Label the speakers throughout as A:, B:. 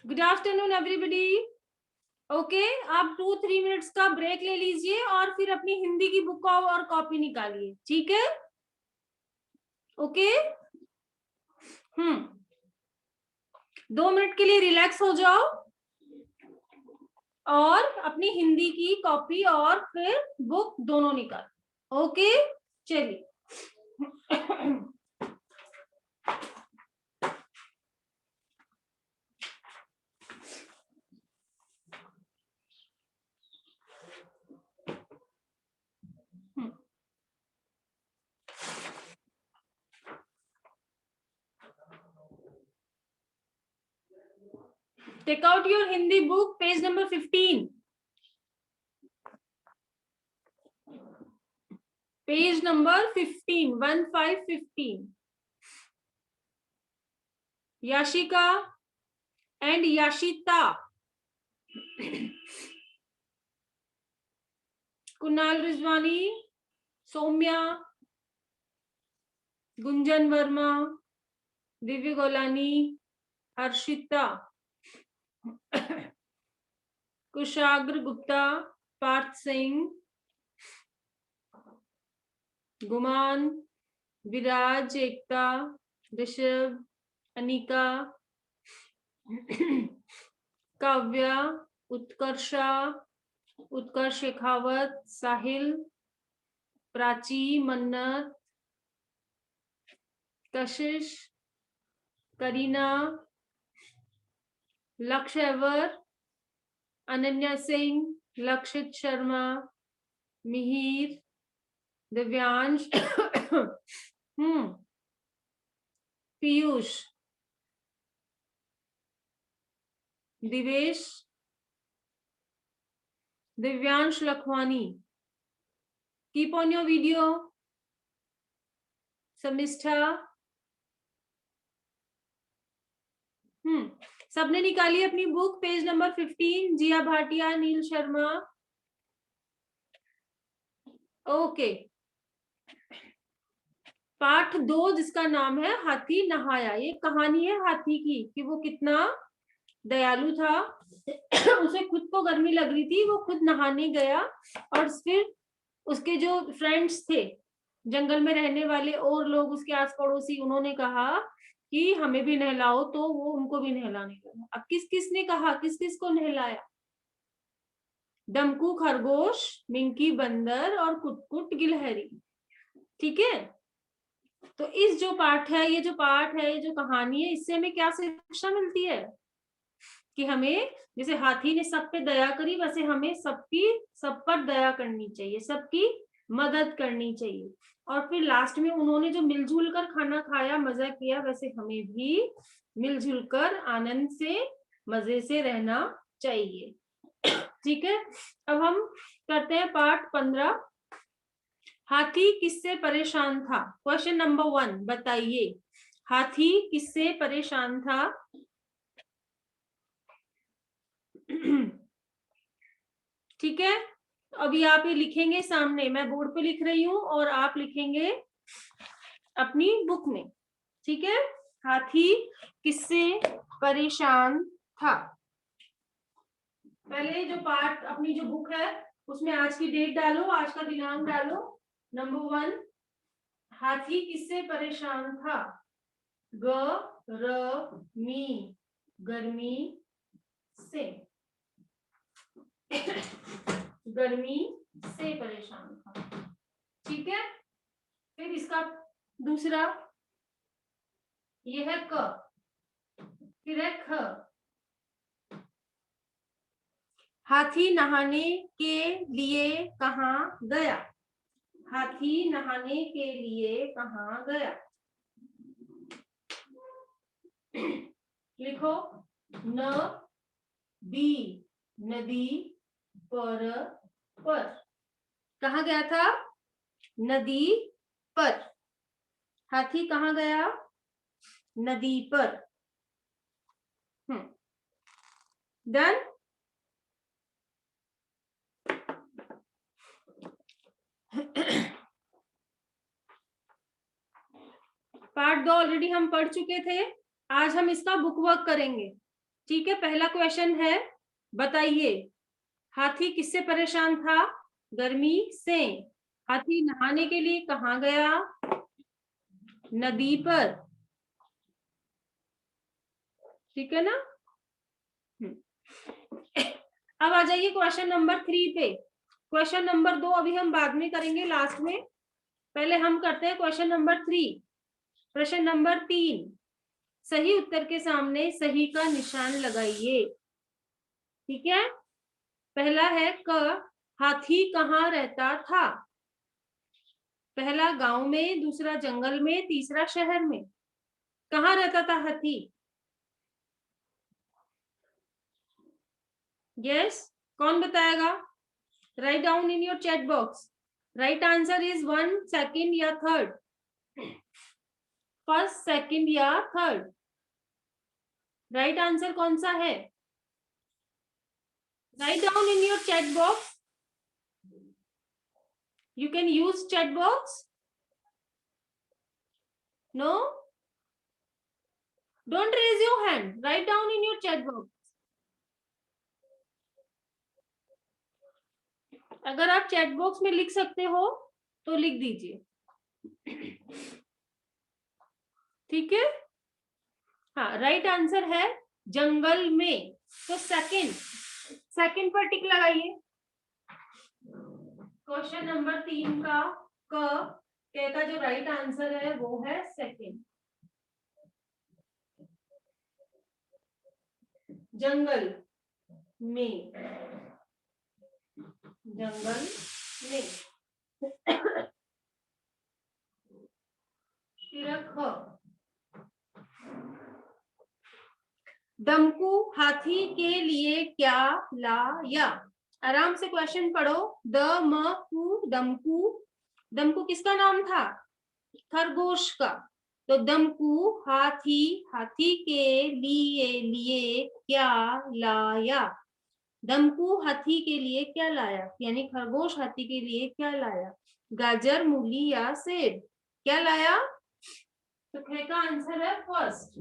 A: Good afternoon everybody. Okay, आप 2-3 minutes का break ले लीजिए और फिर अपनी हिंदी की बुक और कॉपी निकालिए, ठीक है? ओके। 2 मिनट के लिए रिलैक्स हो जाओ और अपनी हिंदी की कॉपी और फिर बुक दोनों निकाल। ओके, चलिए। Take out your Hindi book, page number 15. Page number 15, 1515. Yashika and Yashita. Kunal Rizwani, Saumya, Gunjan Verma, Divya Golani, Harshita, Kushagra Gupta, Parth Singh, Guman, Viraj, Ekta, Rishabh, Anika, Kavya, Utkarsha, Utkarsh Shekhawat, Sahil, Prachi, Mannat, Kashish, Kareena, Lakshya एवर, Ananya Singh, Lakshit Sharma, Mihir, Divyansh, Piyush, Divesh, Divyansh Lakhwani. Keep on your video. Samishtha, सबने निकाली अपनी book, page number 15। Jiya Bhatia, Neel Sharma. Okay, पाठ 2 जिसका नाम है हाथी नहाया। ये कहानी है हाथी की कि वो कितना दयालु था। उसे खुद को गर्मी लग रही थी, वो खुद नहाने गया और फिर उसके जो फ्रेंड्स थे, जंगल में रहने वाले और लोग, उसके आस पड़ोसी, उन्होंने कहा कि हमें भी नहलाओ, तो वो उनको भी नहलाने लगा। अब किस किस ने कहा, किस किस को नहलाया? डमकू खरगोश, मिंकी बंदर और कुटकुट गिलहरी। ठीक है, तो इस जो पाठ है, ये जो पाठ है, ये जो कहानी है, इससे हमें क्या शिक्षा मिलती है कि हमें, जैसे हाथी ने सब पे दया करी, वैसे हमें सब पर दया करनी चाहिए, सबकी मदद करनी चाहिए। और फिर लास्ट में उन्होंने जो मिलजुल कर खाना खाया, मजा किया, वैसे हमें भी मिलजुल कर आनंद से, मजे से रहना चाहिए। ठीक है, अब हम करते हैं पार्ट 15। हाथी किससे परेशान था? क्वेश्चन नंबर 1, बताइए हाथी किससे परेशान था? ठीक है, अभी आप ये लिखेंगे सामने, मैं बोर्ड पे लिख रही हूं और आप लिखेंगे अपनी बुक में। ठीक है, हाथी किससे परेशान था? पहले जो पार्ट, अपनी जो बुक है उसमें आज की डेट डालो, आज का दिनांक डालो। नंबर 1, हाथी किससे परेशान था? गर्मी, गर्मी से, गर्मी से परेशान था। ठीक है, फिर इसका दूसरा, ये है क, फिर है ख। हाथी नहाने के लिए कहाँ गया? हाथी नहाने के लिए कहाँ गया? लिखो, न दी, नदी पर, कहाँ गया था? नदी पर। हाथी कहाँ गया? नदी पर। डन। पार्ट 2 ऑलरेडी हम पढ़ चुके थे, आज हम इसका बुक वर्क करेंगे। ठीक है, पहला क्वेश्चन है, बताइए हाथी किससे परेशान था? गर्मी से। हाथी नहाने के लिए कहाँ गया? नदी पर। ठीक है ना? अब आ जाइए क्वेश्चन नंबर 3 पे। क्वेश्चन नंबर 2 अभी हम बाद में करेंगे, लास्ट में। पहले हम करते हैं क्वेश्चन नंबर 3। प्रश्न नंबर 3, सही उत्तर के सामने सही का निशान लगाइए। ठीक है, पहला है क, हाथी कहाँ रहता था? पहला गांव में, दूसरा जंगल में, तीसरा शहर में। कहाँ रहता था हाथी? यस, कौन बताएगा? Write down in your chat box. Right answer is 1, second या थर्ड? फर्स्ट, सेकंड या थर्ड? राइट आंसर कौन सा है? Write down in your chat box. You can use chat box. No? Don't raise your hand. Write down in your chat box. अगर आप chat box में लिख सकते हो तो लिख दीजिए। ठीक है? हाँ, राइट आंसर है जंगल में। तो सेकंड पर टिक लगाइए। क्वेश्चन नंबर 3 का का जो राइट आंसर है वो है सेकंड, जंगल में। जंगल में। दमकू हाथी के लिए क्या लाया? आराम से क्वेश्चन पढ़ो। दमकू, दमकू, दमकू किसका नाम था? खरगोश का। तो दमकू हाथी के लिए क्या लाया? दमकू हाथी के लिए क्या लाया, यानी खरगोश हाथी के लिए क्या लाया? गाजर, मूली या सेब? क्या लाया? तो ख का आंसर है फर्स्ट,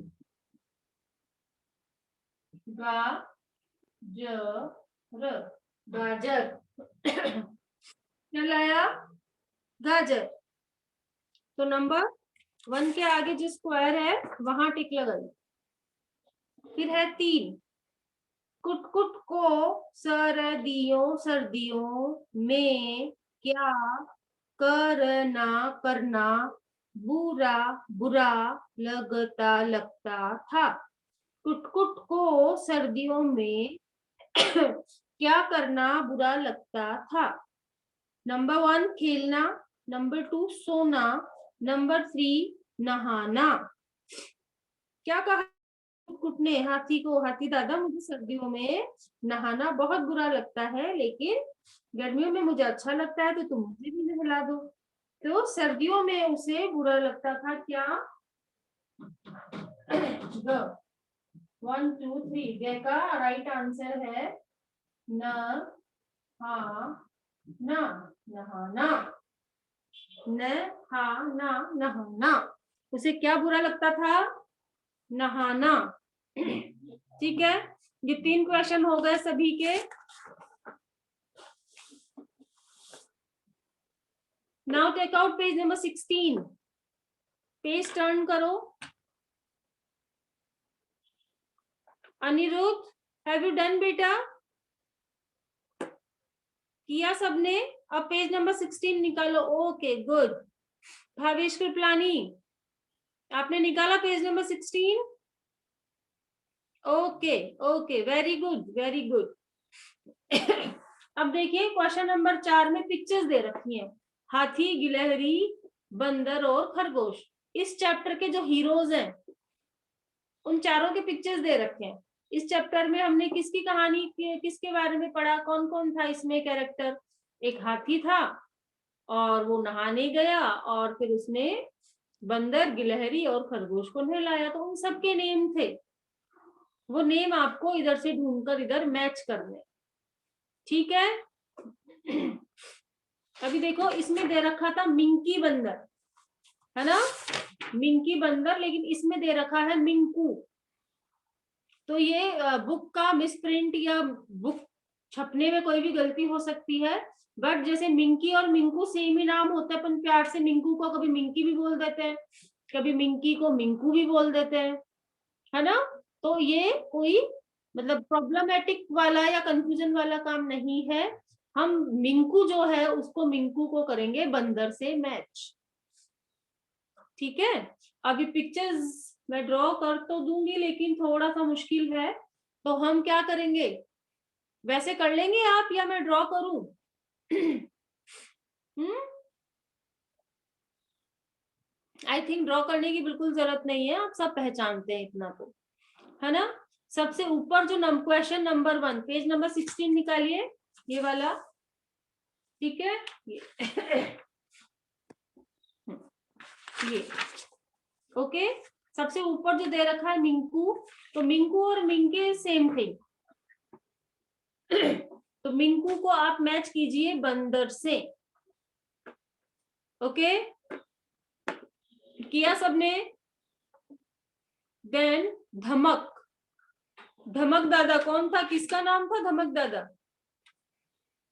A: गाजर। क्या लाया? गाजर। तो नंबर 1 के आगे जो स्क्वायर है वहां टिक लगाई। फिर है 3, कुट को सर्दियों में क्या करना बुरा लगता था? कुट को सर्दियों में क्या करना बुरा लगता था? नंबर 1 खेलना, नंबर 2 सोना, नंबर 3 नहाना। क्या कहा कुट ने हाथी को? हाथी दादा, मुझे सर्दियों में नहाना बहुत बुरा लगता है, लेकिन गर्मियों में मुझे अच्छा लगता है, तो तुम मुझे भी नहला दो। तो सर्दियों में उसे बुरा लगता था क्या? 1 2 3 ग का राइट आंसर है नहाना। नहाना। उसे क्या बुरा लगता था? नहाना। ठीक है, ये 3 क्वेश्चन हो गए सभी के। Now take out page number 16। Page turn करो। अनिरुद्ध, हैव यू डन बेटा? किया सबने? अब पेज नंबर 16 निकालो। Okay, good. भावेश कृपलानी, आपने निकाला page number 16? Okay okay, very good very good. अब देखिए क्वेश्चन नंबर 4 में पिक्चर्स दे रखी हैं, हाथी, गिलहरी, बंदर और खरगोश। इस चैप्टर के जो हीरोज हैं उन चारों के पिक्चर्स दे रखे हैं। इस चैप्टर में हमने किसकी कहानी, किसके बारे में पढ़ा? कौन कौन था इसमें कैरेक्टर? एक हाथी था और वो नहाने गया और फिर उसने बंदर, गिलहरी और खरगोश को नहलाया। तो उन सबके नेम थे। वो नेम आपको इधर से ढूंढकर इधर मैच करने। ठीक है? अभी देखो इसमें दे रखा था मिंकी बंदर, है ना? मिंकी बंदर, लेकिन इसमें दे रखा है मिंकू। तो ये बुक का मिसप्रिंट या बुक छपने में कोई भी गलती हो सकती है, बट जैसे मिंकी और मिंकू सेम ही नाम होता है, अपन प्यार से मिंकू को कभी मिंकी भी बोल देते हैं, कभी मिंकी को मिंकू भी बोल देते हैं, है ना। तो ये कोई मतलब प्रॉब्लमेटिक वाला या कंफ्यूजन वाला काम नहीं है। हम मिंकू जो है उसको मिंकू को करेंगे बंदर से मैच। ठीक है, अभी पिक्चर्स मैं ड्रॉ कर तो दूंगी लेकिन थोड़ा सा मुश्किल है, तो हम क्या करेंगे, वैसे कर लेंगे आप या मैं ड्रॉ करूं? आई थिंक ड्रॉ करने की बिल्कुल जरूरत नहीं है, आप सब पहचानते हैं इतना तो, है ना। सबसे ऊपर जो क्वेश्चन नंबर 1 पेज नंबर 16 निकालिए, ये वाला, ठीक है, ये ओके। सबसे ऊपर जो दे रखा है मिंकू, तो मिंकू और मिंके सेम थे, तो मिंकू को आप मैच कीजिए बंदर से। ओके, किया सबने? देन धमक, धमक दादा कौन था, किसका नाम था धमक दादा?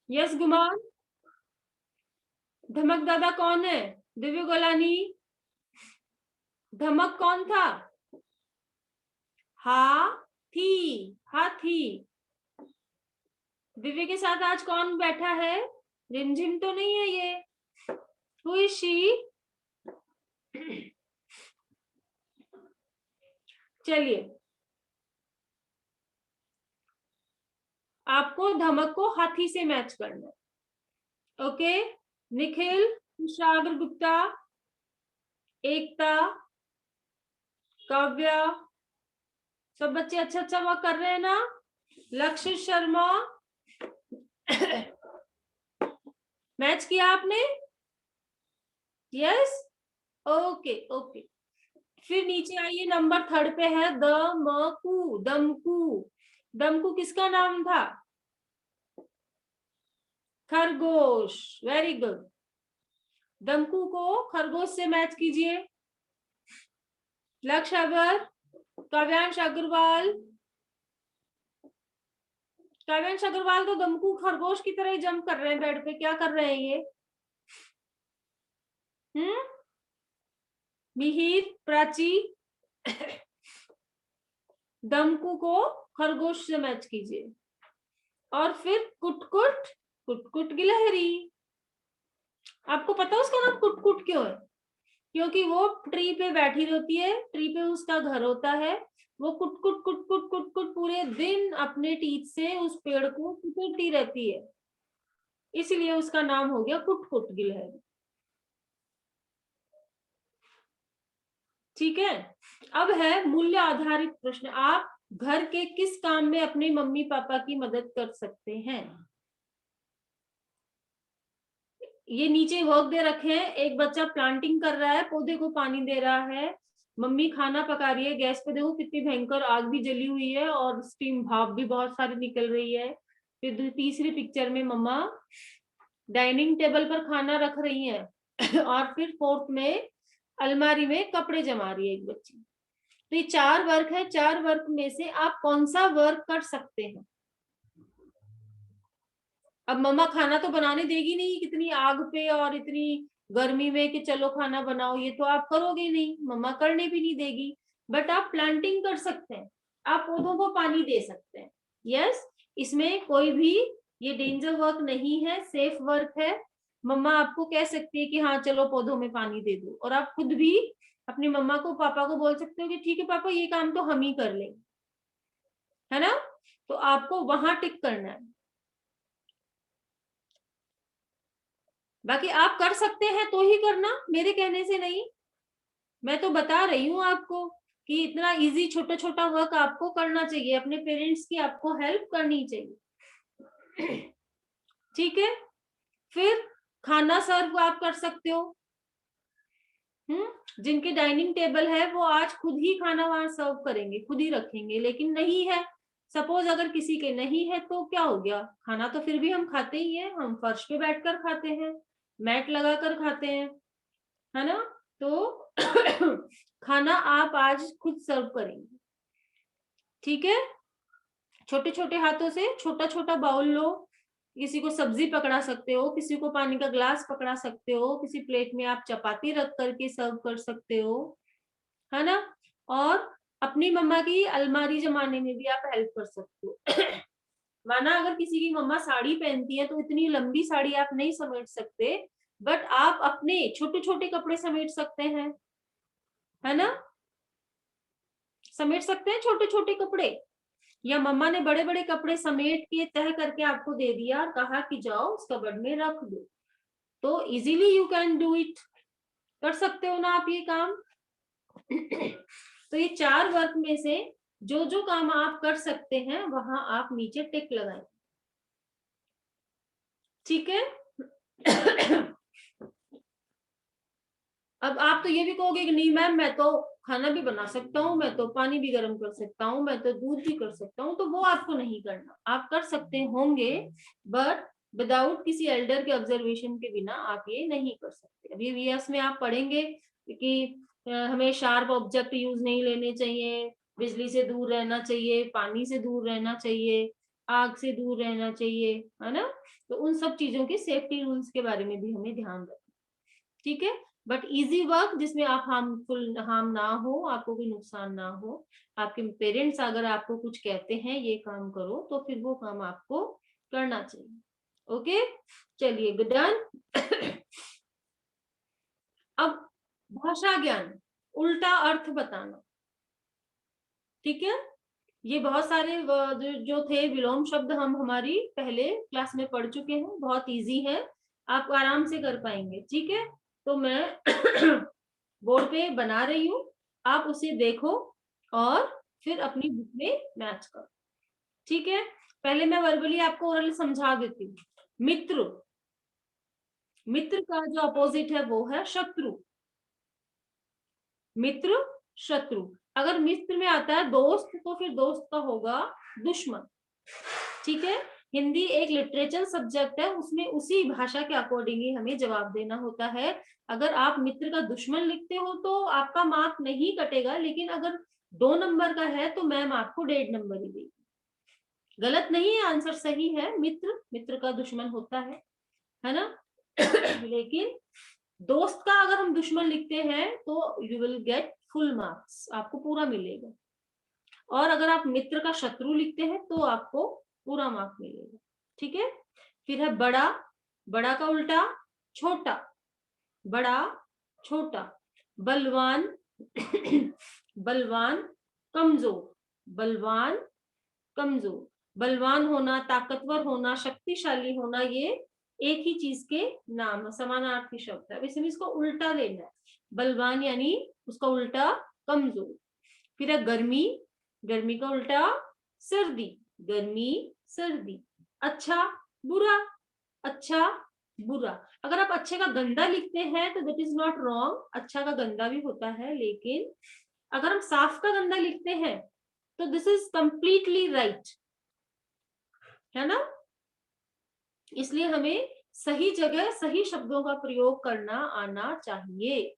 A: यस गुमान, धमक दादा कौन है? दिव्य गोलानी, धमक कौन था? हाथी, हाथी। दिव्य के साथ आज कौन बैठा है? रिमझिम तो नहीं है ये, हु इज शी? चलिए, आपको धमक को हाथी से मैच करना है। ओके, निखिल, कुशाग्र गुप्ता, एकता, काव्या, सब बच्चे अच्छा अच्छा वर्क कर रहे हैं ना? लक्ष्य शर्मा, मैच किया आपने? Yes, okay okay. फिर नीचे आइए, नंबर 3 पे है दमकू, दमकू, दमकू किसका नाम था? खरगोश, वेरी गुड। दमकू को खरगोश से मैच कीजिए। लक्ष्य अगर, काव्यांश अग्रवाल, काव्यांश अग्रवाल तो दमकू खरगोश की तरह ही जंप कर रहे हैं बेड पे, क्या कर रहे हैं ये? मिहिर, प्राची, दमकू को खरगोश से मैच कीजिए। और फिर कुटकुट, कुटकुट गिलहरी। आपको पता है उसका नाम कुटकुट क्यों है? क्योंकि वो ट्री पे बैठी रहती है, ट्री पे उसका घर होता है, वो कुटकुट कुटकुट कुटकुट पूरे दिन अपने टीथ से उस पेड़ को कुटती रहती है, इसलिए उसका नाम हो गया कुटकुट गिलहरी। ठीक है, अब है मूल्य आधारित प्रश्न। आप घर के किस काम में अपने मम्मी पापा की मदद कर सकते हैं? ये नीचे वर्क दे रखे हैं, एक बच्चा प्लांटिंग कर रहा है, पौधे को पानी दे रहा है, मम्मी खाना पका रही है, गैस पे देखो कितनी भयंकर आग भी जली हुई है और स्टीम भाप भी बहुत सारी निकल रही है। फिर तीसरी पिक्चर में मम्मा डाइनिंग टेबल पर खाना रख रही है और फिर फोर्थ में अलमारी में कपड़े जमा रही है एक बच्ची। तो ये 4 वर्क है, 4 वर्क में से आप कौन सा वर्क कर सकते हैं? अब मम्मा खाना तो बनाने देगी नहीं, कितनी आग पे और इतनी गर्मी में कि चलो खाना बनाओ, ये तो आप करोगे नहीं, मम्मा करने भी नहीं देगी। बट आप प्लांटिंग कर सकते हैं, आप पौधों को पानी दे सकते हैं। यस, इसमें कोई भी ये डेंजर वर्क नहीं है, सेफ वर्क है। मम्मा आपको कह सकती है कि हाँ चलो पौधों में पानी दे दो, और आप खुद भी अपनी मम्मा को पापा को बोल सकते हो कि ठीक है पापा ये काम तो हम ही कर लेंगे, है ना। तो आपको वहां टिक करना है, बाकी आप कर सकते हैं तो ही करना, मेरे कहने से नहीं। मैं तो बता रही हूँ आपको कि इतना इजी छोटा छोटा वर्क आपको करना चाहिए, अपने पेरेंट्स की आपको हेल्प करनी चाहिए। ठीक है, फिर खाना सर्व आप कर सकते हो। जिनके डाइनिंग टेबल है वो आज खुद ही खाना वहां सर्व करेंगे, खुद ही रखेंगे, लेकिन नहीं है, सपोज अगर किसी के नहीं है तो क्या हो गया, खाना तो फिर भी हम खाते ही है, हम फर्श पे बैठकर खाते हैं, मैट लगाकर खाते हैं, है ना। तो खाना आप आज खुद सर्व करेंगे। ठीक है, छोटे छोटे हाथों से छोटा छोटा बाउल लो, किसी को सब्जी पकड़ा सकते हो, किसी को पानी का ग्लास पकड़ा सकते हो, किसी प्लेट में आप चपाती रख करके सर्व कर सकते हो, है ना। और अपनी मम्मा की अलमारी जमाने में भी आप हेल्प कर सकते हो। माना अगर किसी की मम्मा साड़ी पहनती है तो इतनी लंबी साड़ी आप नहीं समेट सकते, बट आप अपने छोटे छोटे कपड़े समेट सकते हैं, है ना, समेट सकते हैं छोटे छोटे कपड़े। या मम्मा ने बड़े बड़े कपड़े समेट के तह करके आपको दे दिया और कहा कि जाओ उस कबर्ड में रख दो, तो easily you can do it, कर सकते हो ना आप ये काम। तो ये 4 वर्क में से जो जो काम आप कर सकते हैं वहां आप नीचे टिक लगाएं, ठीक है। अब आप तो ये भी कहोगे कि नहीं मैम मैं तो खाना भी बना सकता हूँ, मैं तो पानी भी गर्म कर सकता हूँ, मैं तो दूध भी कर सकता हूँ, तो वो आपको नहीं करना, आप कर सकते होंगे बट विदाउट किसी एल्डर के ऑब्जर्वेशन के बिना आप ये नहीं कर सकते। अभी वीएस में आप पढ़ेंगे कि हमें शार्प ऑब्जेक्ट यूज नहीं लेने चाहिए, बिजली से दूर रहना चाहिए, पानी से दूर रहना चाहिए, आग से दूर रहना चाहिए, है ना। तो उन सब चीजों के सेफ्टी रूल्स के बारे में भी हमें ध्यान रखना, ठीक है। बट इजी वर्क जिसमें आप हार्म ना हो, आपको कोई नुकसान ना हो, आपके पेरेंट्स अगर आपको कुछ कहते हैं ये काम करो तो फिर वो काम आपको करना चाहिए, ओके। चलिए डन। अब भाषा ज्ञान, उल्टा अर्थ बताना, ठीक है। ये बहुत सारे जो थे विलोम शब्द हम हमारी पहले क्लास में पढ़ चुके हैं, बहुत इजी है, आप आराम से कर पाएंगे, ठीक है। तो मैं बोर्ड पे बना रही हूँ, आप उसे देखो और फिर अपनी बुक में मैच करो, ठीक है। पहले मैं वर्बली आपको ओरली समझा देती हूँ। मित्र, मित्र का जो अपोजिट है वो है शत्रु, मित्र शत्रु। अगर मित्र में आता है दोस्त तो फिर दोस्त का होगा दुश्मन, ठीक है। हिंदी एक लिटरेचर सब्जेक्ट है, उसमें उसी भाषा के अकॉर्डिंग ही हमें जवाब देना होता है। अगर आप मित्र का दुश्मन लिखते हो तो आपका मार्क नहीं कटेगा, लेकिन अगर 2 नंबर का है तो मैम आपको 1.5 नंबर ही देगी। गलत नहीं है, आंसर सही है, मित्र मित्र का दुश्मन होता है ना। लेकिन दोस्त का अगर हम दुश्मन लिखते हैं तो you will get full marks, आपको पूरा मिलेगा। और अगर आप मित्र का शत्रु लिखते हैं तो आपको पूरा मार्क मिलेगा, ठीक है। फिर है बड़ा, बड़ा का उल्टा छोटा, बड़ा छोटा। बलवान, बलवान कमजोर, बलवान कमजोर। बलवान होना, ताकतवर होना, शक्तिशाली होना, ये एक ही चीज के नाम समानार्थी शब्द है। वैसे इसको उल्टा लेना है, बलवान यानी उसका उल्टा कमजोर। फिर है गर्मी, गर्मी का उल्टा सर्दी, गर्मी सर्दी। अच्छा बुरा, अच्छा बुरा। अगर आप अच्छे का गंदा लिखते हैं तो दैट इज नॉट रॉन्ग, अच्छा का गंदा भी होता है, लेकिन अगर हम साफ का गंदा लिखते हैं तो दिस इज कंप्लीटली राइट, है ना। इसलिए हमें सही जगह सही शब्दों का प्रयोग करना आना चाहिए।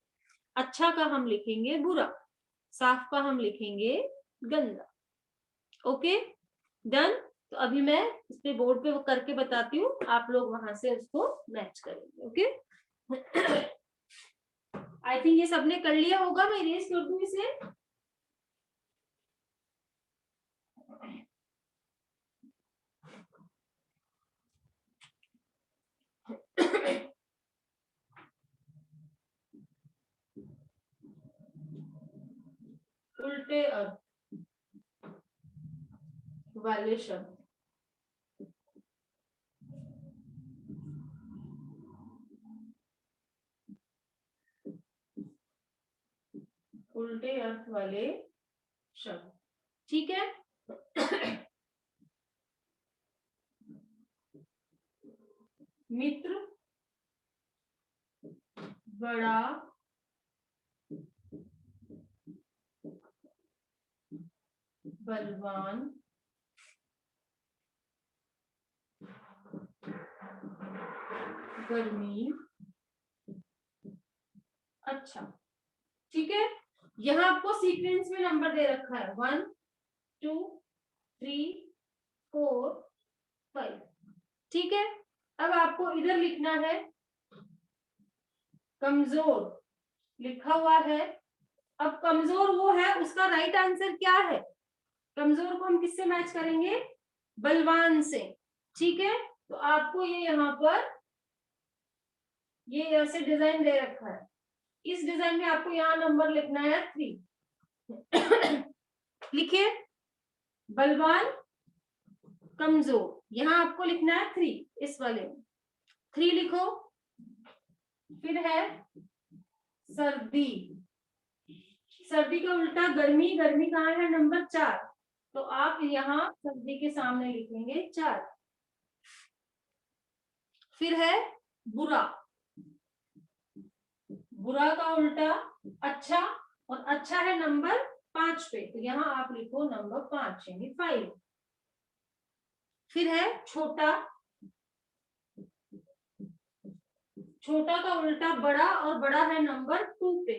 A: अच्छा का हम लिखेंगे बुरा, साफ का हम लिखेंगे गंदा, ओके डन। तो अभी मैं इस पे बोर्ड पे करके बताती हूँ, आप लोग वहां से उसको मैच करेंगे, ओके। आई थिंक ये सबने कर लिया होगा, मैं इरेज कर दूं इसे। उल्टे अर्थ वाले शब्द, उल्टे अर्थ वाले शब्द, ठीक है। मित्र, बड़ा, बलवान, गर्मी, अच्छा, ठीक है। यहाँ आपको सीक्वेंस में नंबर दे रखा है 1 2 3 4 5। ठीक है, अब आपको इधर लिखना है कमजोर, लिखा हुआ है। अब कमजोर वो है, उसका राइट आंसर क्या है? कमजोर को हम किससे मैच करेंगे? बलवान से। ठीक है, तो आपको ये यहाँ पर ये ऐसे डिजाइन दे रखा है, इस डिजाइन में आपको यहाँ नंबर लिखना है 3। लिखिए, बलवान कमजोर, यहाँ आपको लिखना है 3, इस वाले में 3 लिखो। फिर है सर्दी, सर्दी का उल्टा गर्मी, गर्मी कहाँ है? नंबर 4, तो आप यहाँ सर्दी के सामने लिखेंगे 4। फिर है बुरा, बुरा का उल्टा अच्छा, और अच्छा है नंबर 5 पे, तो यहाँ आप लिखो नंबर 5 यानी 5। फिर है छोटा, छोटा का उल्टा बड़ा, और बड़ा है नंबर 2 पे,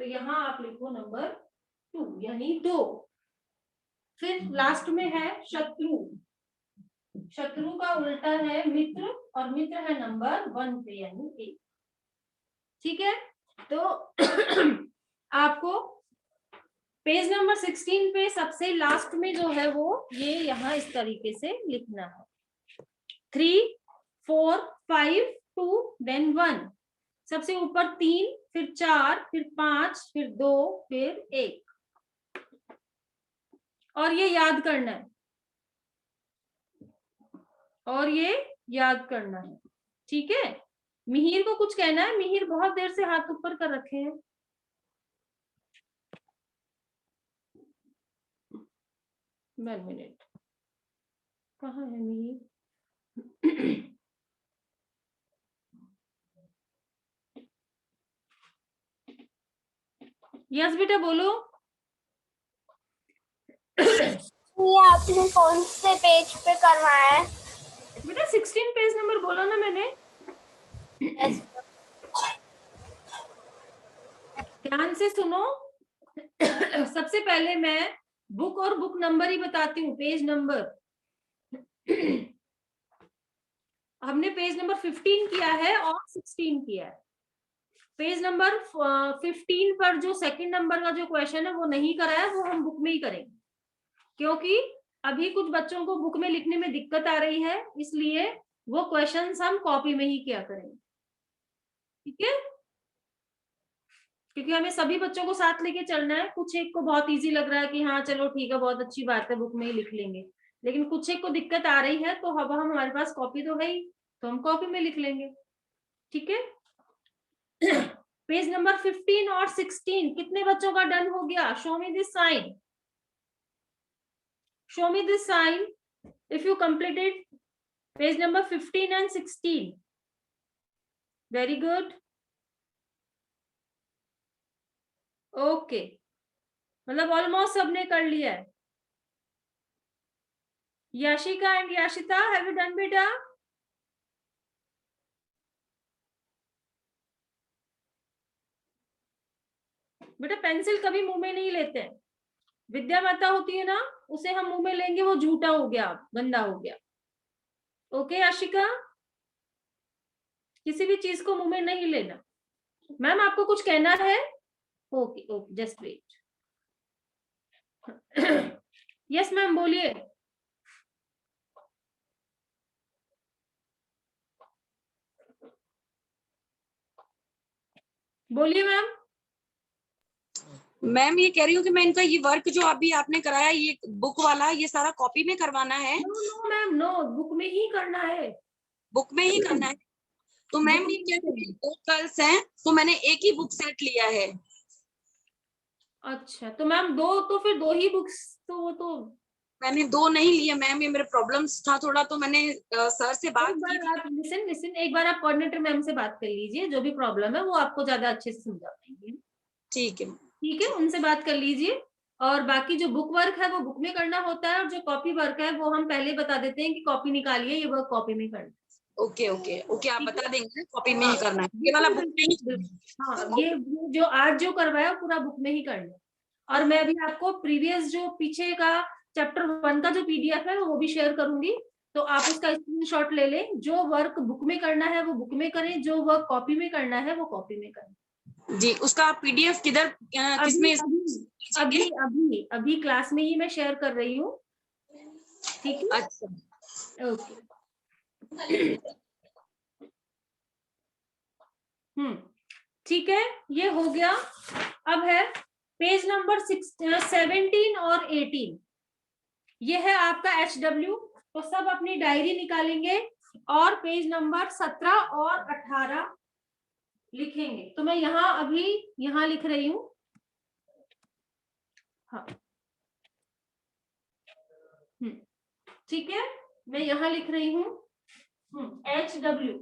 A: तो यहाँ आप लिखो नंबर 2 यानी 2। फिर लास्ट में है शत्रु, शत्रु का उल्टा है मित्र, और मित्र है नंबर 1 पे यानी 1। ठीक है, तो आपको पेज नंबर 16 पे सबसे लास्ट में जो है वो ये यहाँ इस तरीके से लिखना है 3 4 5 2 देन 1। सबसे ऊपर 3, फिर 4, फिर 5, फिर 2, फिर 1, और ये याद करना है, और ये याद करना है। ठीक है, मिहिर को कुछ कहना है? मिहिर बहुत देर से हाथ ऊपर कर रखे हैं। 1 मिनट, कहाँ है मिहिर? यस बेटा बोलो।
B: ये आपने कौन से पेज पे करवाया है?
A: बेटा 16 पेज नंबर बोला ना मैंने।
B: yes.
A: ध्यान से सुनो। सबसे पहले मैं बुक और बुक नंबर ही बताती हूँ, पेज नंबर। हमने पेज नंबर 15 किया है और 16 किया है। पेज नंबर 15 पर जो सेकंड नंबर का जो क्वेश्चन है वो नहीं करा है, वो हम बुक में ही करेंगे, क्योंकि अभी कुछ बच्चों को बुक में लिखने में दिक्कत आ रही है, इसलिए वो क्वेश्चंस हम कॉपी में ही किया करेंगे। ठीक है, क्योंकि हमें सभी बच्चों को साथ लेके चलना है। कुछ एक को बहुत इजी लग रहा है कि हाँ चलो ठीक है, बहुत अच्छी बात है, बुक में ही लिख लेंगे, लेकिन कुछ एक को दिक्कत आ रही है, तो अब हम हमारे पास कॉपी तो है ही, तो हम कॉपी में लिख लेंगे। ठीक है, पेज नंबर 15 और 16 कितने बच्चों का डन हो गया? Show me this sign, show me this sign if you completed page number 15 and 16। Very good, okay, मतलब ऑलमोस्ट सबने कर लिया है। Yashika and Yashita, have you done बेटा? बेटा पेंसिल कभी मुंह में नहीं लेते हैं, विद्या माता होती है ना, उसे हम मुंह में लेंगे, वो झूठा हो गया, गंदा हो गया। ओके आशिका, किसी भी चीज को मुंह में नहीं लेना। मैम आपको कुछ कहना है? Okay okay, just wait. Yes ma'am बोलिए। बोलिए मैम।
C: मैम ये कह रही हूँ कि मैं इनका ये वर्क जो अभी आपने कराया, ये बुक वाला, ये सारा कॉपी में करवाना है?
A: No no ma'am, no, book में ही करना है।
C: बुक में ही करना है? तो मैम ये क्या, 2 गर्ल्स हैं, तो मैंने एक ही बुक सेट लिया है।
A: अच्छा, तो मैम दो, तो फिर 2 ही बुक्स, तो वो तो
C: मैंने 2 नहीं लिए मैम, ये मेरे प्रॉब्लम्स था थोड़ा, तो मैंने सर से बात की थी।
A: आप लिसन, एक बार आप कोऑर्डिनेटर मैम से बात कर लीजिए, जो भी प्रॉब्लम है वो आपको ज्यादा अच्छे से समझा पाएंगे।
C: ठीक है,
A: ठीक है, उनसे बात कर लीजिए। और बाकी जो बुक वर्क है वो बुक में करना होता है, और जो कॉपी वर्क है वो हम पहले बता देते हैं कि कॉपी निकालिए, ये वर्क कॉपी में करना है।
C: ओके ओके ओके, आप बता देंगे कॉपी में ही करना है, ये वाला बुक में ही।
A: हाँ, ये जो आज जो करवाया पूरा बुक में ही करना है। और मैं अभी आपको प्रीवियस जो पीछे का चैप्टर 1 का जो पीडीएफ है वो भी शेयर करूंगी, तो आप उसका स्क्रीनशॉट ले लें। जो वर्क बुक में करना है वो बुक में करें, जो वर्क कॉपी में करना है वो कॉपी में करें।
C: जी, उसका पीडीएफ किधर किसमें?
A: अभी क्लास में ही मैं शेयर कर रही हूँ, ठीक है?
C: अच्छा,
A: ओके। ठीक है, ये हो गया। अब है पेज नंबर 17 और 18, ये है आपका HW। तो सब अपनी डायरी निकालेंगे और पेज नंबर 17 और 18 लिखेंगे। तो मैं अभी यहाँ लिख रही हूँ। हाँ, ठीक है, मैं यहाँ लिख रही हूँ HW।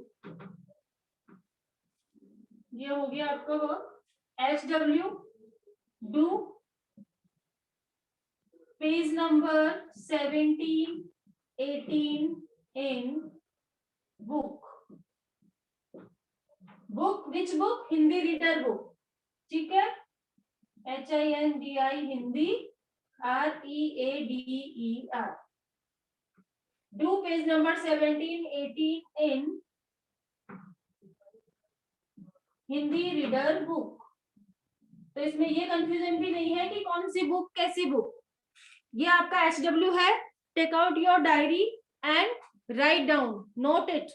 A: ये हो गया आपका work. HW do page number 17, 18 in book. Book which book? Hindi reader book, ठीक है? HINDI Hindi, READER। Do page number 17, 18 in Hindi reader book. तो इसमें ये कंफ्यूजन भी नहीं है कि कौन सी बुक कैसी बुक। ये आपका HW है। Take out your diary and write down, note it.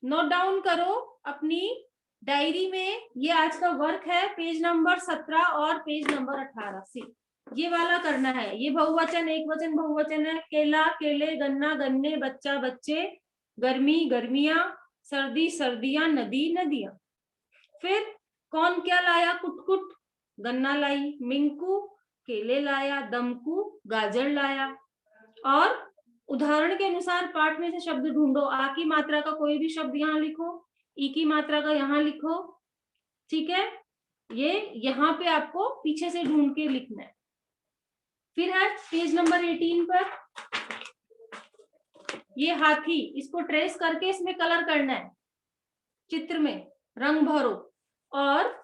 A: Note down करो अपनी डायरी में। ये आज का वर्क है, पेज नंबर 17 और पेज नंबर 18 से ये वाला करना है। ये बहुवचन, एक वचन, बहुवचन है। केला, केले, गन्ना, गन्ने, बच्चा, बच्चे, गर्मी, गर्मियां, सर्दी, सर्दियां, नदी, नदियां। फिर कौन क्या लाया? कुटकुट गन्ना लाई, मिंकू केले लाया, दमकू गाजर लाया। और उदाहरण के अनुसार पाठ में से शब्द ढूंढो। आ की मात्रा का कोई भी शब्द यहाँ लिखो, ई की मात्रा का यहाँ लिखो, ठीक है? ये यहाँ पे आपको पीछे से ढूंढ के लिखना है। फिर है पेज नंबर 18 पर ये हाथी, इसको ट्रेस करके इसमें कलर करना है, चित्र में रंग भरो। और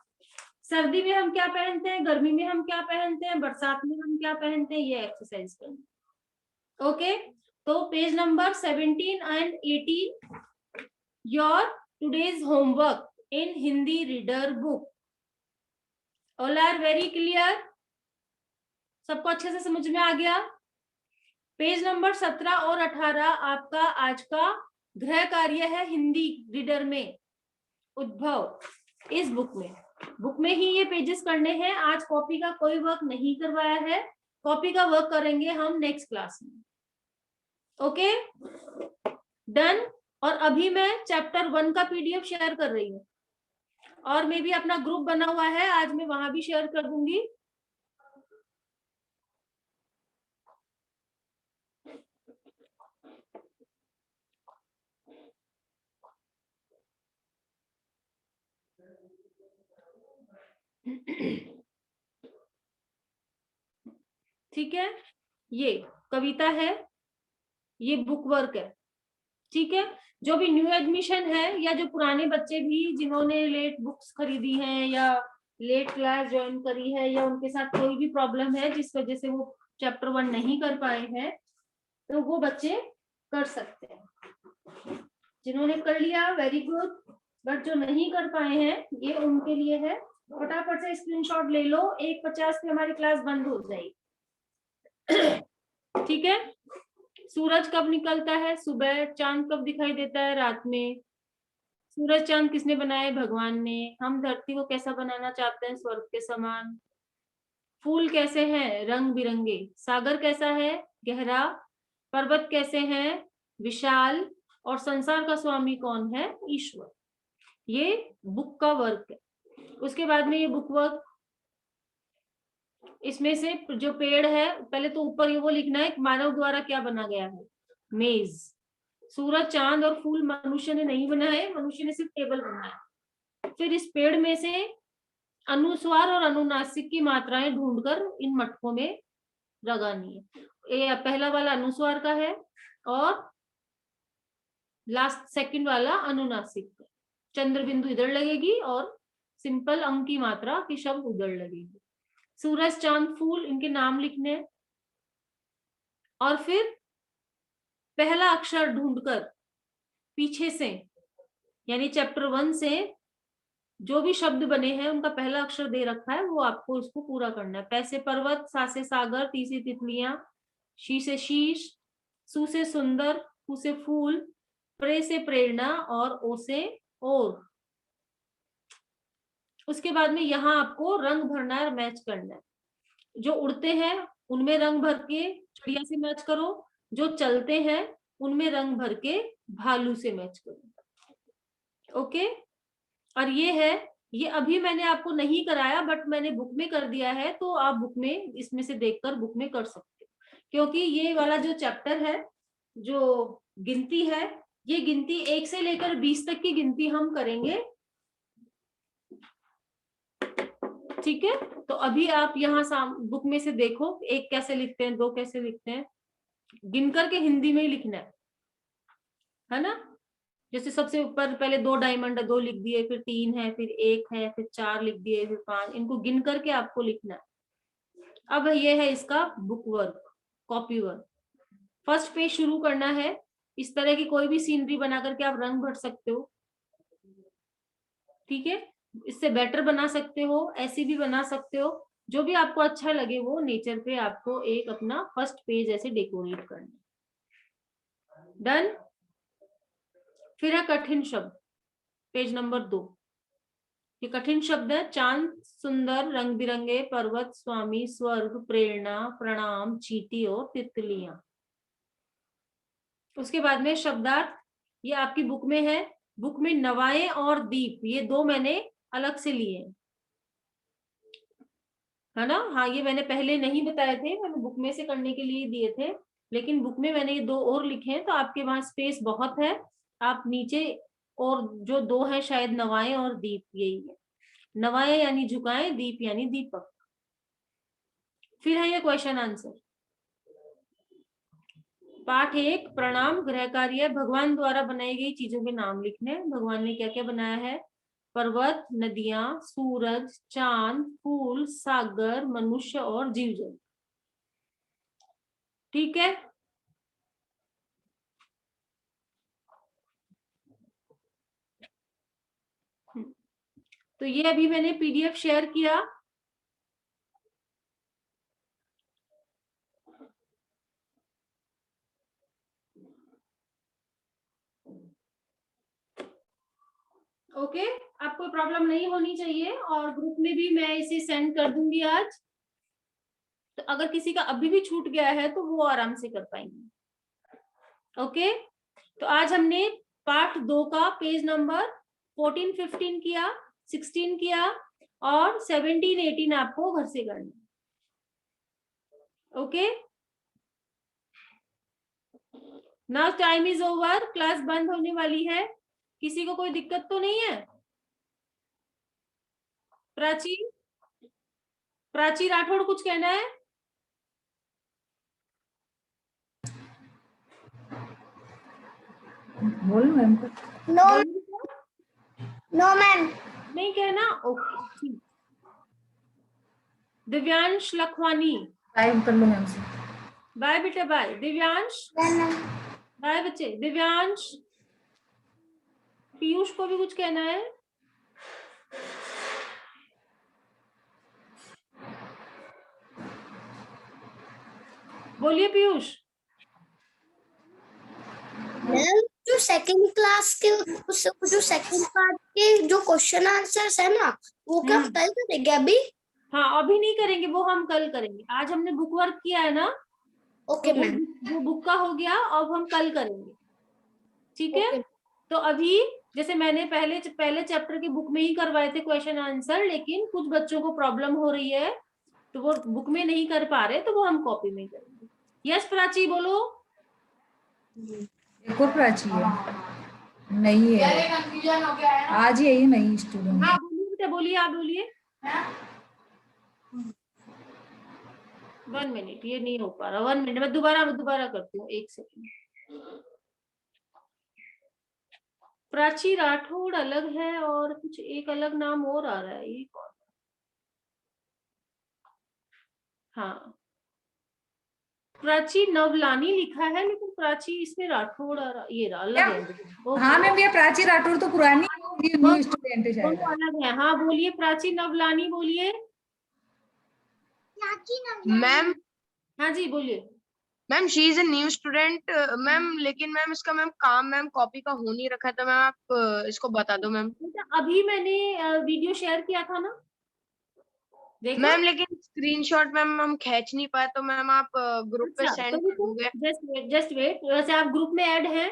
A: सर्दी में हम क्या पहनते हैं, गर्मी में हम क्या पहनते हैं, बरसात में हम क्या पहनते हैं, ये एक्सरसाइज करना। ओके, तो page number 17 and 18 your today's homework in Hindi reader book. All are very clear? सबको अच्छे से समझ में आ गया? पेज नंबर 17 और 18 आपका आज का गृह कार्य है हिंदी रीडर में, उद्भव। इस बुक में ही ये पेजेस करने हैं। आज कॉपी का कोई वर्क नहीं करवाया है, कॉपी का वर्क करेंगे हम नेक्स्ट क्लास में। Okay, done. और अभी मैं चैप्टर 1 का पीडीएफ शेयर कर रही हूँ, और मैं भी अपना ग्रुप बना हुआ है, आज मैं वहां भी शेयर कर दूंगी। ठीक है, ये कविता है, ये बुक वर्क है, ठीक है? जो भी न्यू एडमिशन है या जो पुराने बच्चे भी जिन्होंने लेट बुक्स खरीदी हैं या लेट क्लास ज्वाइन करी है या उनके साथ कोई भी प्रॉब्लम है जिस वजह से वो चैप्टर 1 नहीं कर पाए हैं, तो वो बच्चे कर सकते हैं। जिन्होंने कर लिया वेरी गुड, बट जो नहीं कर पाए हैं ये उनके लिए है। फटाफट से स्क्रीनशॉट ले लो, 1:50 पे हमारी क्लास बंद हो जाएगी। ठीक है? सूरज कब निकलता है? सुबह। चांद कब दिखाई देता है? रात में। सूरज चांद किसने बनाए? भगवान ने। हम धरती को कैसा बनाना चाहते हैं? स्वर्ग के समान। फूल कैसे हैं? रंग बिरंगे। सागर कैसा है? गहरा। पर्वत कैसे हैं? विशाल। और संसार का स्वामी कौन है? ईश्वर। ये बुक का वर्क है। उसके बाद में ये बुक वर्क, इसमें से जो पेड़ है, पहले तो ऊपर ये वो लिखना है मानव द्वारा क्या बना गया है, मेज। सूरज चांद और फूल मनुष्य ने नहीं बनाए, मनुष्य ने सिर्फ टेबल बनाया। फिर इस पेड़ में से अनुस्वार और अनुनासिक की मात्राएं ढूंढकर इन मटकों में लगानी है। ये पहला वाला अनुस्वार का है और लास्ट सेकंड वाला अनुनासिक। चंद्र बिंदु इधर लगेगी और सिंपल अंक की मात्रा की शब्द उधर लगेगी। सूरज, चांद, फूल, इनके नाम लिखने हैं। और फिर पहला अक्षर ढूंढकर पीछे से, यानी चैप्टर 1 से जो भी शब्द बने हैं उनका पहला अक्षर दे रखा है, वो आपको उसको पूरा करना है। पै से पर्वत, सा से सागर, ती से तितलियां, शी से शीश, सु से सुंदर, फू से फूल, प्रे से प्रेरणा और ओ से और। उसके बाद में यहाँ आपको रंग भरना है और मैच करना है। जो उड़ते हैं उनमें रंग भर के चिड़िया से मैच करो, जो चलते हैं उनमें रंग भर के भालू से मैच करो। ओके, और ये है, ये अभी मैंने आपको नहीं कराया बट मैंने बुक में कर दिया है, तो आप बुक में इसमें से देखकर बुक में कर सकते हो, क्योंकि ये वाला जो चैप्टर है, जो गिनती है, ये गिनती 1 से लेकर 20 तक की गिनती हम करेंगे। ठीक है, तो अभी आप यहाँ बुक में से देखो, 1 कैसे लिखते हैं, 2 कैसे लिखते हैं, गिन करके हिंदी में ही लिखना है ना। जैसे सबसे ऊपर पहले 2 डायमंड है, 2 लिख दिए, फिर 3 है, फिर 1 है, फिर 4 लिख दिए, फिर 5, इनको गिन करके आपको लिखना है। अब ये है इसका book work, copy work. First page शुरू करना है। इस तरह की कोई भी सीनरी बना करके आप रंग भर सकते हो, ठीक है। इससे बेटर बना सकते हो, ऐसी भी बना सकते हो, जो भी आपको अच्छा लगे वो नेचर पे आपको एक अपना फर्स्ट पेज ऐसे डेकोरेट करना। डन। फिर है कठिन शब्द, पेज नंबर 2। ये कठिन शब्द है, चांद, सुंदर, रंग बिरंगे, पर्वत, स्वामी, स्वर्ग, प्रेरणा, प्रणाम, चींटी और तितलियां। उसके बाद में शब्दार्थ, ये आपकी बुक में है। बुक में नवाएं और दीप, ये 2 मैंने अलग से लिए है ना। हाँ, ये मैंने पहले नहीं बताए थे, मैंने बुक में से करने के लिए दिए थे, लेकिन बुक में मैंने ये 2 और लिखे हैं, तो आपके वहां स्पेस बहुत है। आप नीचे और जो 2 है शायद नवाएं और दीप, यही है। नवाएं यानी झुकाएं, दीप यानी दीपक। फिर है ये क्वेश्चन आंसर। पाठ 1, प्रणाम, गृह कार्य, भगवान द्वारा बनाई गई चीजों के नाम लिखने। भगवान ने क्या क्या बनाया है? पर्वत, नदियां, सूरज, चांद, फूल, सागर, मनुष्य और जीव जंतु। ठीक है, तो ये अभी मैंने पीडीएफ शेयर किया। ओके, आपको प्रॉब्लम नहीं होनी चाहिए, और ग्रुप में भी मैं इसे सेंड कर दूंगी आज। तो अगर किसी का अभी भी छूट गया है तो वो आराम से कर पाएंगे। ओके, तो आज हमने पार्ट 2 का पेज नंबर 14, 15 किया, 16 किया, और 17, 18 आपको घर से करना। Okay, now time is over, class बंद होने वाली है। किसी को कोई दिक्कत तो नहीं है? प्राची, प्राची राठौड़, कुछ कहना है?
D: बोलो मैम।
B: No no ma'am.
A: नहीं कहना? ओके, ठीक। दिव्यांश लखवानी,
D: टाइम कर लो मैम से।
A: बाय बेटा, बाय। दिव्यांश, बाय बच्चे। दिव्यांश, पीयूष को भी कुछ कहना है? बोलिए पीयूष।
B: मैम, जो सेकंड क्लास के जो सेकंड पार्ट के जो क्वेश्चन आंसर्स है ना, वो क्या कल करेंगे अभी?
A: हाँ, अभी नहीं करेंगे, वो हम कल करेंगे। आज हमने बुक वर्क किया है ना।
B: ओके
A: तो
B: मैम।
A: वो बुक का हो गया, अब हम कल करेंगे, ठीक है। तो अभी जैसे मैंने पहले चैप्टर की बुक में ही करवाए थे क्वेश्चन आंसर, लेकिन कुछ बच्चों को प्रॉब्लम हो रही है तो वो बुक में नहीं कर पा रहे, तो वो हम कॉपी में करेंगे। यस प्राची, बोलो।
D: एक और प्राची है, नहीं है, आज यही नहीं स्टूडेंट।
A: हाँ बोलिए बेटा, बोलिए, आप बोलिए। 1 मिनट, ये नहीं हो पा रहा। 1 मिनट, मैं दोबारा करती हूँ, 1 सेकंड। प्राची राठौड़ अलग है और कुछ एक अलग नाम और आ रहा है, ये कौन? हाँ, प्राची नवलानी लिखा है, लेकिन प्राची इसमें राठौड़ ये अलग है। ओके,
D: हाँ मैम, ये प्राची राठौड़ तो पुरानी न्यू स्टूडेंट है शायद।
A: दोनों अलग है। हाँ बोलिए, प्राची नवलानी बोलिए।
C: मैम
A: हाँ जी बोलिए।
C: Ma'am she is a new student ma'am, लेकिन मैम इसका मैम काम मैम कॉपी का हो नहीं रखा, तो मैम आप इसको बता दो मैम।
A: बेटा अभी मैंने वीडियो शेयर किया था ना, देखा?
C: मैम लेकिन स्क्रीनशॉट मैम हम खींच नहीं पाए, तो मैम आप ग्रुप पे
A: अच्छा,
C: सेंड कर दोगे?
A: Just wait. वैसे आप ग्रुप में ऐड हैं?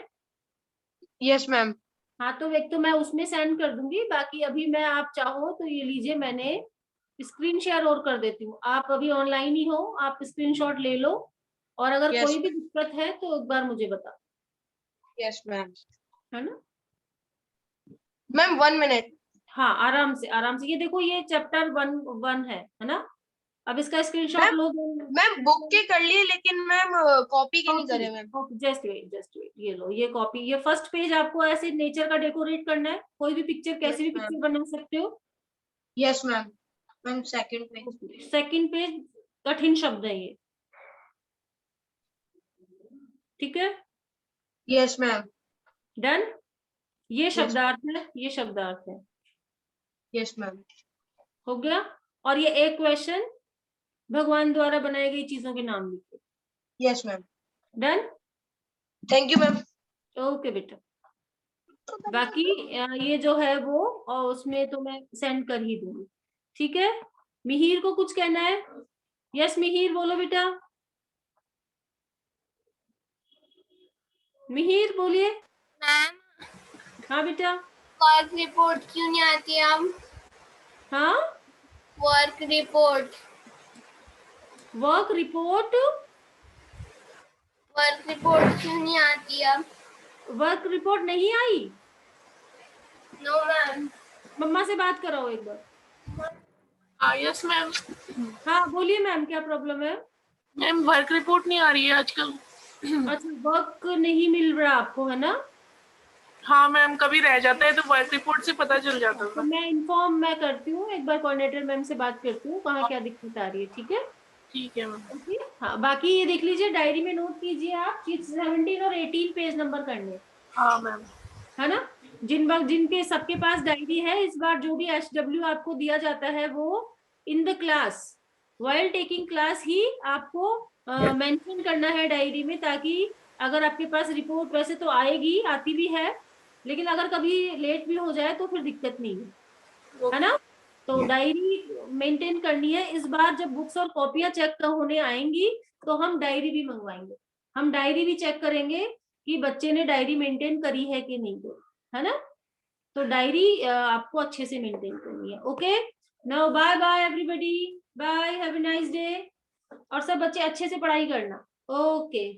C: Yes ma'am.
A: हाँ, तो एक तो मैं उसमें सेंड कर दूंगी, बाकी अभी मैं, आप चाहो तो ये लीजिए, मैंने स्क्रीन शेयर और कर देती हूँ। आप अभी ऑनलाइन ही हो, आप स्क्रीनशॉट ले लो, और अगर
C: Yes,
A: कोई भी दिक्कत है तो एक बार मुझे बता,
C: यस मैम।
A: है ना?
C: Ma'am 1 minute.
A: हाँ, आराम से आराम से। ये देखो, ये चैप्टर 1 है ना? अब इसका स्क्रीनशॉट
C: मैम
A: लो।
C: मैम बुक के कर लिए, लेकिन मैम कॉपी के नहीं करे मैम।
A: जस्ट वेट, ये लो, ये कॉपी, ये फर्स्ट पेज आपको ऐसे नेचर का डेकोरेट करना है। कोई भी पिक्चर, कैसी भी
C: Yes, ma'am.
A: पिक्चर बना सकते हो।
C: Yes ma'am. मैम सेकंड पे।
A: सेकंड पेज कठिन शब्द है ये, ठीक है?
C: Yes ma'am.
A: डन। ये
C: Yes.
A: शब्दार्थ है, ये शब्दार्थ है।
C: Yes ma'am.
A: हो गया? और ये एक क्वेश्चन, भगवान द्वारा बनाई गई चीजों के नाम लिखे।
C: Yes ma'am.
A: Done.
C: Thank you ma'am.
A: Okay बेटा, बाकी ये जो है वो, और उसमें तो मैं सेंड कर ही दूंगी, ठीक है? मिहिर को कुछ कहना है? यस मिहिर, बोलो बेटा। मिहिर बोलिए।
B: मैम,
A: हाँ बेटा।
B: वर्क रिपोर्ट क्यों नहीं आती अब?
A: हाँ,
B: work report
A: work report.
B: Work report क्यों नहीं आती अब?
A: वर्क रिपोर्ट नहीं आई?
B: No ma'am.
A: मम्मा से बात कराओ एक बार।
E: Yes ma'am.
A: हाँ बोलिए मैम, क्या प्रॉब्लम है?
E: मैम वर्क रिपोर्ट नहीं आ रही है आजकल।
A: अच्छा, वर्क नहीं मिल रहा आपको, है ना?
E: हाँ मैम, कभी रह जाता है तो वर्क रिपोर्ट से पता चल जाता
A: तो
E: है।
A: मैं करती हूँ, एक बार कोऑर्डिनेटर मैम से बात करती हूँ, कहाँ क्या दिक्कत आ रही है, ठीक है?
E: ठीक है मैम।
A: ओके, हाँ, बाकी ये देख लीजिए, डायरी में नोट कीजिए आप, 17 और 18 पेज नंबर करने,
E: हाँ मैम।
A: है ना? जिनके सबके पास डायरी है, इस बार जो भी HW आपको दिया जाता है वो in the class, while taking class ही आपको मेंशन करना है डायरी में, ताकि अगर आपके पास रिपोर्ट वैसे तो आएगी, आती भी है, लेकिन अगर कभी लेट भी हो जाए तो फिर दिक्कत नहीं है ना? तो डायरी मेंटेन करनी है। इस बार जब बुक्स और कॉपियां चेक होने आएंगी तो हम डायरी भी मंगवाएंगे, हम डायरी भी चेक करेंगे कि बच्चे ने डायरी मेंटेन करी है कि नहीं, है ना? तो डायरी आपको अच्छे से मेंटेन करनी है। Okay, now bye bye everybody, bye, have a nice day. और सब बच्चे अच्छे से पढ़ाई करना। ओके।